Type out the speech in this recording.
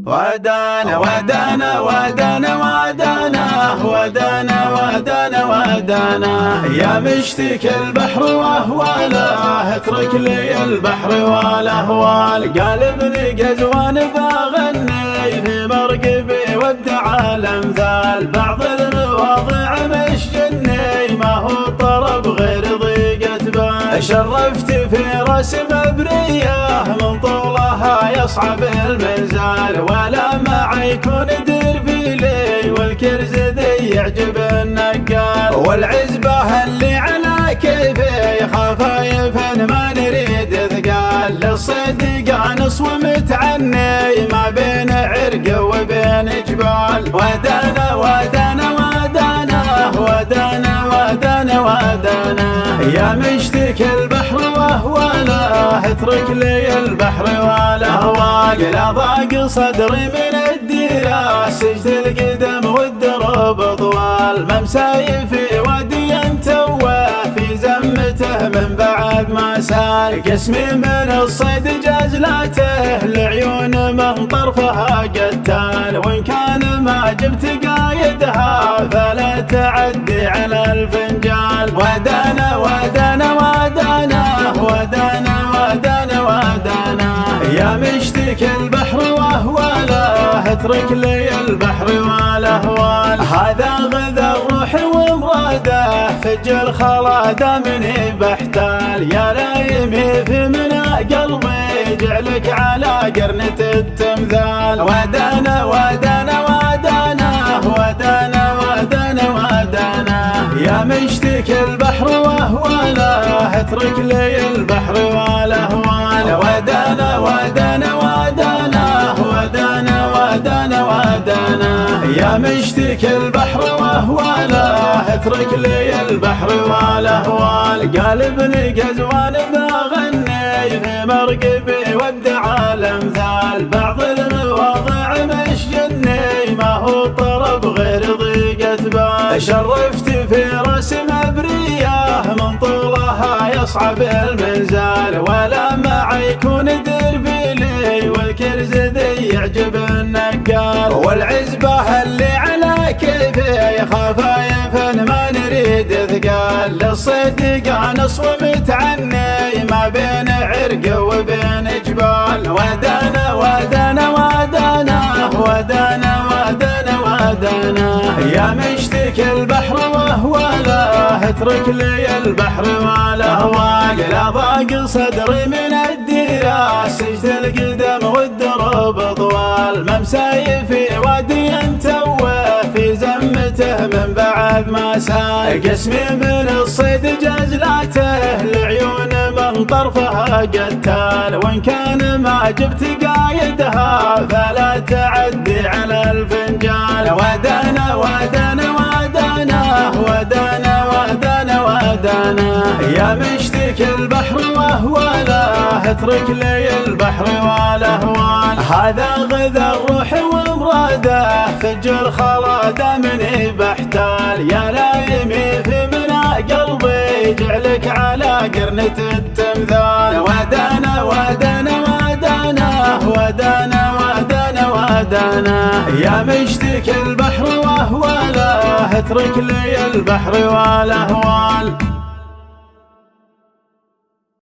ودانا ودانا ودانا ودانا ودانا ودانا ودانا يا مشتكي البحر واهواله، اترك لي البحر والاهوال. قلبني قزوان بغني في مرقبي وابدع الامثال. بعض المواضع مش جني ما هو طرب غير ضيقة بال. شرفت في راس مبريه من طولها يصعب المنزال. ولا معي يكون دربي لي والكرز ذي يعجب النقال. والعزبة اللي على كيفي خفايف ما نريد ثقال. للصيد قانص ومتعني ما بين عرق وبين جبال. ودانا ودانا ودانا ودانا ودانا ودانا يا مشتكي البحر واهواله، اترك لي البحر والاهوال. لا ضاق صدري من الديرة سجد القدم والدرب طوال. ممساي في وادي توه في زمته من بعد ما سال. قسمي من الصيد جزلاته العيون من طرفها قتال. وان كان ما جبت قايدها فلا تعدي على الفنجال. ودانا ودانا ودانا ودانا ودانا ودانا يا مشتكي البحر واهواله، اترك لي البحر والاهوال. هذا غذا الروح ومراده فجر خلاده مني بحتال. يا لايمي في منى قلبي جعلك على قرنة التمثال. ودانا ودانا ودانا ودانا ودانا ودانا يا مشتكي البحر واهواله، اترك لي البحر والاهوال. ودانا ودانا ودانا ودانا ودانا ودانا يا مشتكي البحر واهواله، اترك لي البحر والاهوال. قلبني قزوان بغني في مرقبي وابدع الامثال. بعض المواضع مش جني ما هو طرب غير ضيقة بال. شرفت في راس مبريه من طولها يصعب المنزال. ولا معي يكون دربي لي والكرز ذي يعجب النقال. والعزبة اللي على كيفي خفايف ما نريد ثقال. للصيد قانص ومتعني ما بين عرق وبين جبال. ودانا ودانا ودانا ودانا ودانا ودانا يا مشتكي البحر واهواله، اترك لي البحر والاهوال. لا ضاق صدري من الديرة سجد القدم والدرب طوال. ممساي في وادي توه في زمته من بعد ما سال. قسمي من الصيد جزلاته العيون من طرفها قتال. وان كان ما جبت قايدها فلا تعدي على الفنجال. ودانا ودانا ودانا ودانا ودانا ودانا يا مشتكي البحر واهواله، اترك لي البحر والاهوال. هذا غذا الروح ومراده فجر خلاده مني بحتال. يا لايمي في منى قلبي جعلك على قرنة التمثال. ودانا ودانا ودانا ودانا ودانا ودانا يا مشتكي البحر واهواله، اترك لي البحر والاهوال.